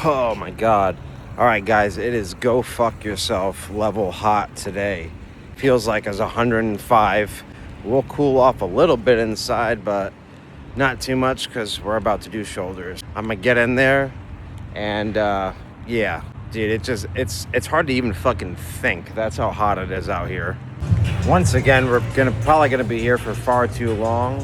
Oh my God. All right, guys, it is go fuck yourself level hot today. Feels like it's 105. We'll cool off a little bit inside, but not too much because we're about to do shoulders. I'm gonna get in there and yeah, dude, it's hard to even fucking think. That's how hot it is out here. Once again, we're probably gonna be here for far too long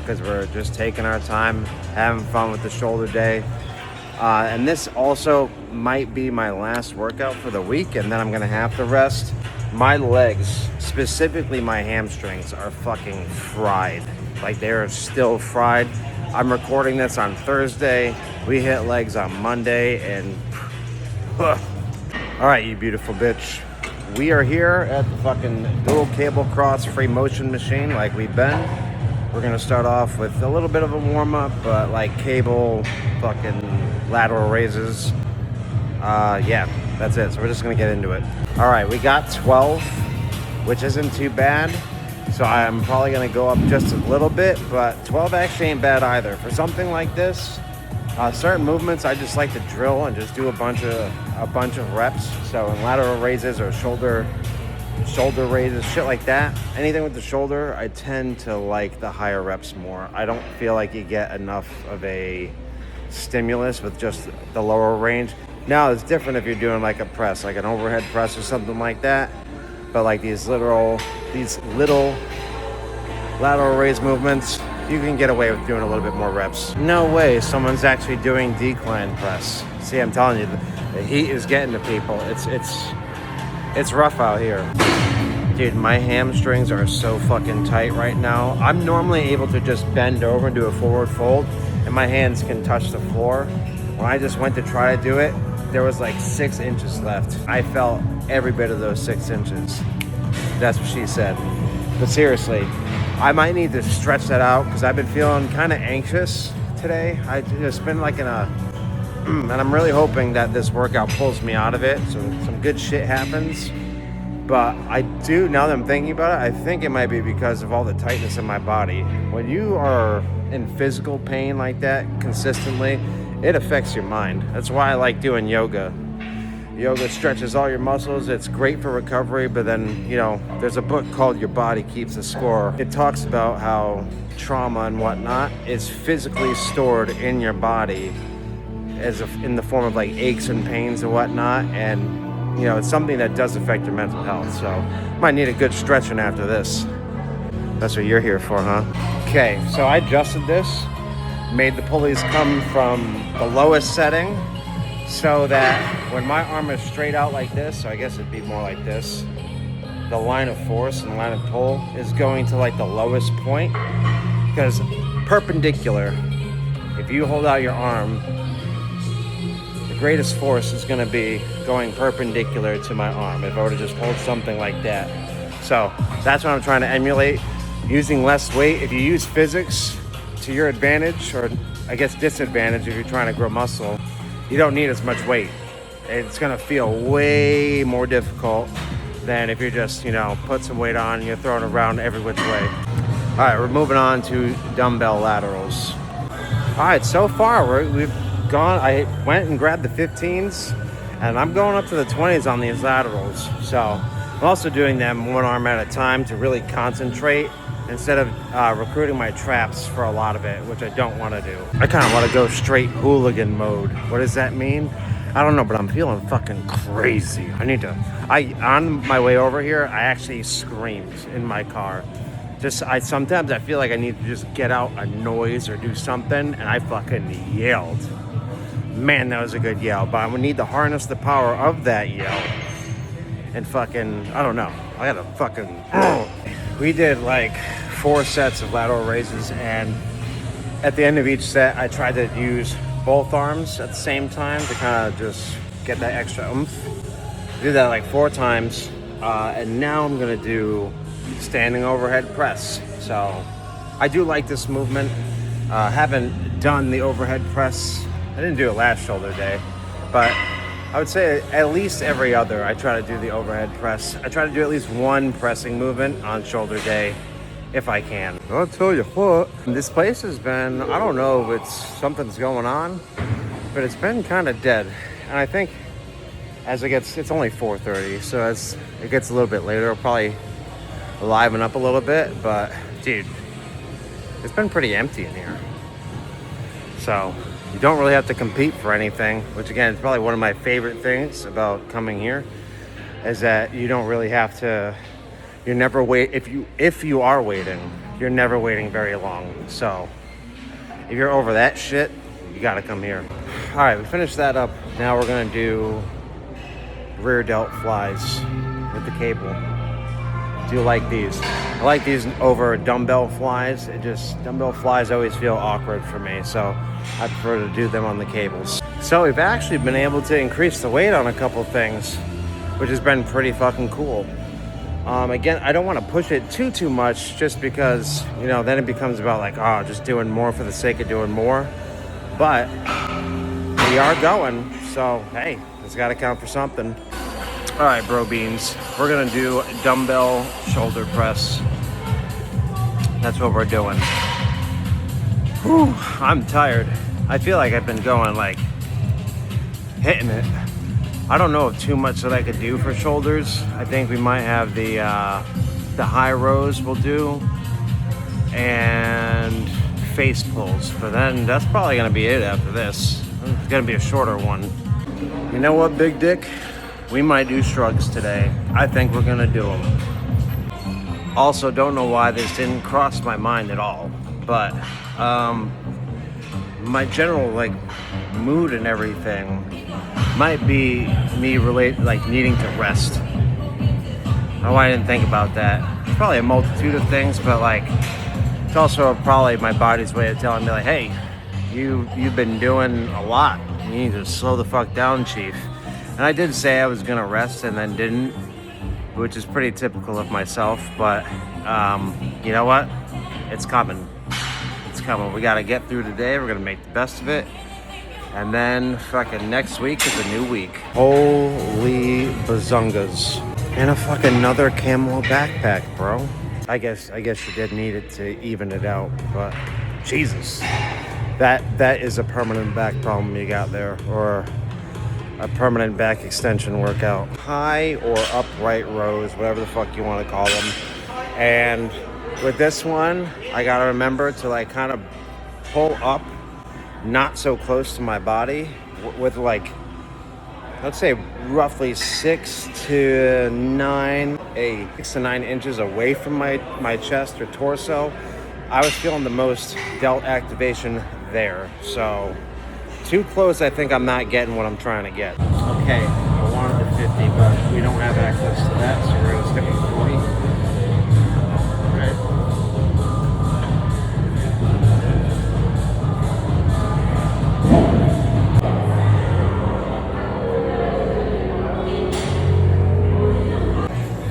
because we're just taking our time, having fun with the shoulder day. And this also might be my last workout for the week, and then I'm gonna have to rest. My legs, specifically my hamstrings, are fucking fried. Like, they're still fried. I'm recording this on Thursday. We hit legs on Monday, and all right, you beautiful bitch. We are here at the fucking dual cable cross free motion machine like we've been. We're gonna start off with a little bit of a warm up, but like cable fucking lateral raises. Yeah, that's it. So we're just gonna get into it. All right, we got 12, which isn't too bad. So I'm probably gonna go up just a little bit, but 12 actually ain't bad either. For something like this, certain movements I just like to drill and just do a bunch of reps. So in lateral raises or shoulder raises, shit like that, anything with the shoulder, I tend to like the higher reps more. I don't feel like you get enough of a stimulus with just the lower range. Now it's different if you're doing like a press, like an overhead press or something like that, but like these little lateral raise movements, you can get away with doing a little bit more reps. No way someone's actually doing decline press. See, I'm telling you, the heat is getting to people. It's rough out here. Dude, my hamstrings are so fucking tight right now. I'm normally able to just bend over and do a forward fold, and my hands can touch the floor. When I just went to try to do it, there was like 6 inches left. I felt every bit of those 6 inches. That's what she said. But seriously, I might need to stretch that out because I've been feeling kind of anxious today. I just been like in a, and I'm really hoping that this workout pulls me out of it, so some good shit happens. But I do, now that I'm thinking about it, I think it might be because of all the tightness in my body. When you are in physical pain like that consistently, it affects your mind. That's why I like doing yoga. Yoga stretches all your muscles. It's great for recovery, but then, you know, there's a book called Your Body Keeps the Score. It talks about how trauma and whatnot is physically stored in your body in the form of like aches and pains and whatnot. And, you know, it's something that does affect your mental health. So might need a good stretching after this. That's what you're here for, huh? Okay, so I adjusted this, made the pulleys come from the lowest setting, so that when my arm is straight out like this, so I guess it'd be more like this, the line of force and line of pull is going to like the lowest point, because perpendicular, if you hold out your arm, the greatest force is going to be going perpendicular to my arm if I were to just hold something like that. So that's what I'm trying to emulate, using less weight. If you use physics to your advantage, or I guess disadvantage if you're trying to grow muscle, you don't need as much weight. It's gonna feel way more difficult than if you're just, you know, put some weight on and you're throwing it around every which way. All right, we're moving on to dumbbell laterals. All right, so far we've gone, I went and grabbed the 15s, and I'm going up to the 20s on these laterals. So I'm also doing them one arm at a time to really concentrate, instead of recruiting my traps for a lot of it, which I don't want to do. I kind of want to go straight hooligan mode. What does that mean? I don't know, but I'm feeling fucking crazy. On my way over here, I actually screamed in my car. Sometimes I feel like I need to just get out a noise or do something, and I fucking yelled. Man, that was a good yell, but I would need to harness the power of that yell. And fucking, I don't know. I gotta fucking, We did like 4 sets of lateral raises, and at the end of each set, I tried to use both arms at the same time to kind of just get that extra oomph. Do that like 4 times, and now I'm gonna do standing overhead press. So I do like this movement. Haven't done the overhead press. I didn't do it last shoulder day, but I would say at least every other, I try to do the overhead press. I try to do at least one pressing movement on shoulder day if I can. I'll tell you what, this place has been, I don't know if something's going on, but it's been kind of dead. And I think as it's only 4:30, so as it gets a little bit later, it'll probably liven up a little bit. But dude, it's been pretty empty in here. So you don't really have to compete for anything, which again is probably one of my favorite things about coming here, is that you don't really have to. You're never wait if you are waiting, you're never waiting very long. So if you're over that shit, you gotta come here. All right, we finished that up. Now we're gonna do rear delt flies with the cable. Do you like these? I like these over dumbbell flies. Dumbbell flies always feel awkward for me, so I prefer to do them on the cables. So we've actually been able to increase the weight on a couple things, which has been pretty fucking cool. Again, I don't want to push it too much, just because, you know, then it becomes about like, oh, just doing more for the sake of doing more. But we are going, so hey, it's got to count for something. All right, bro beans, we're gonna do dumbbell shoulder press. That's what we're doing. Whew, I'm tired. I feel like I've been going like hitting it. I don't know too much that I could do for shoulders. I think we might have the high rows we'll do, and face pulls. But then that's probably gonna be it after this. It's gonna be a shorter one. You know what, Big Dick? We might do shrugs today. I think we're gonna do them. Also, don't know why this didn't cross my mind at all, but my general like mood and everything might be me needing to rest. I don't know why I didn't think about that. It's probably a multitude of things, but like it's also probably my body's way of telling me like, hey, you've been doing a lot. You need to slow the fuck down, Chief. And I did say I was gonna rest and then didn't, which is pretty typical of myself, but you know what? It's coming. It's coming. We gotta get through today. We're gonna make the best of it. And then fucking next week is a new week. Holy bazungas. And a fucking another Camel backpack, bro. I guess you did need it to even it out, but Jesus. That is a permanent back problem you got there, or a permanent back extension workout. High or upright rows, whatever the fuck you want to call them. And with this one, I gotta remember to like kind of pull up not so close to my body with like, let's say roughly 6 to 9 inches away from my chest or torso. I was feeling the most delt activation there. So too close, I think I'm not getting what I'm trying to get. Okay, I wanted the 50, but we don't have access to that, so we're gonna stick with 40.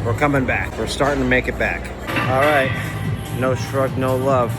We're coming back. We're starting to make it back. All right, no shrug, no love.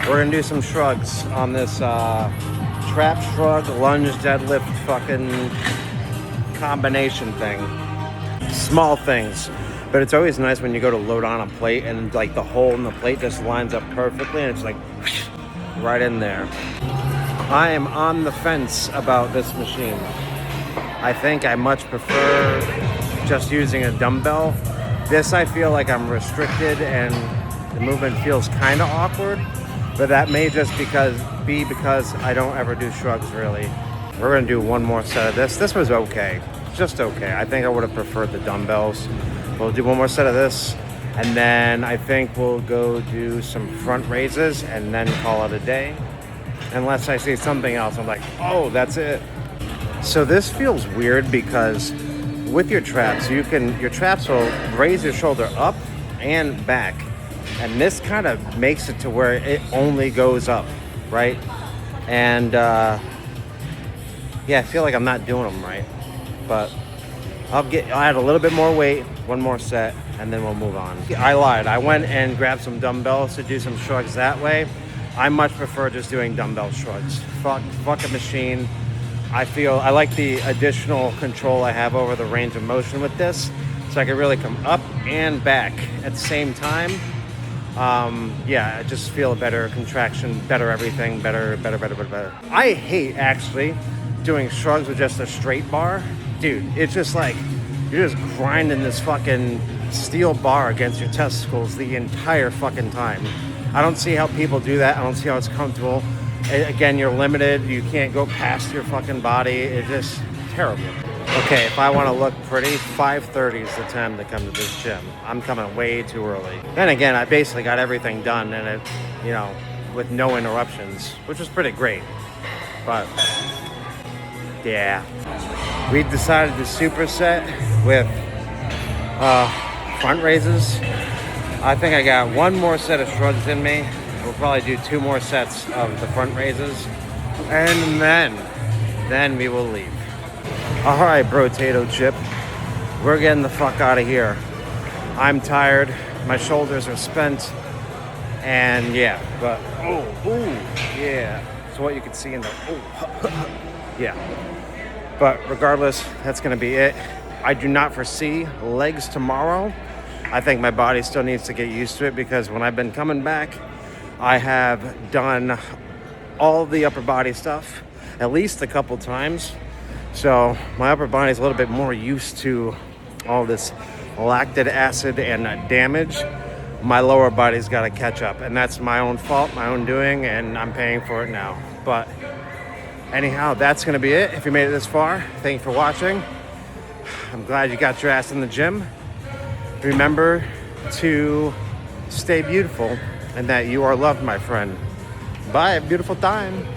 We're gonna do some shrugs on this trap shrug, lunge, deadlift, fucking combination thing. Small things, but it's always nice when you go to load on a plate and like the hole in the plate just lines up perfectly and it's like whoosh, right in there. I am on the fence about this machine. I think I much prefer just using a dumbbell. This I feel like I'm restricted and the movement feels kind of awkward, but that may just be because I don't ever do shrugs really. We're gonna do one more set of this. This was okay, just okay. I think I would have preferred the dumbbells. We'll do one more set of this, and then I think we'll go do some front raises and then call it a day. Unless I see something else, I'm like, oh, that's it. So this feels weird because with your traps, your traps will raise your shoulder up and back. And this kind of makes it to where it only goes up, right? And yeah, I feel like I'm not doing them right. But I'll add a little bit more weight, one more set, and then we'll move on. I lied. I went and grabbed some dumbbells to do some shrugs that way. I much prefer just doing dumbbell shrugs. Fuck a machine. I like the additional control I have over the range of motion with this, so I can really come up and back at the same time. Yeah, I just feel a better contraction, better everything, better. I hate actually doing shrugs with just a straight bar, dude, it's just like you're just grinding this fucking steel bar against your testicles the entire fucking time. I don't see how people do that. I don't see how it's comfortable. Again, you're limited. You can't go past your fucking body. It's just terrible. Okay, if I want to look pretty, 5:30 is the time to come to this gym. I'm coming way too early. Then again, I basically got everything done and it, you know, with no interruptions, which was pretty great. But yeah, we decided to superset with front raises. I think I got one more set of shrugs in me. We'll probably do 2 more sets of the front raises, and then we will leave. All right, Brotato Chip, we're getting the fuck out of here. I'm tired. My shoulders are spent, and yeah, but yeah. So what you can see in the yeah. But regardless, that's gonna be it. I do not foresee legs tomorrow. I think my body still needs to get used to it because when I've been coming back, I have done all the upper body stuff at least a couple times. So my upper body is a little bit more used to all this lactic acid and damage. My lower body's got to catch up, and that's my own fault, my own doing, and I'm paying for it now. But anyhow, that's going to be it. If you made it this far, thank you for watching. I'm glad you got your ass in the gym. Remember to stay beautiful and that you are loved, my friend. Bye, have a beautiful time.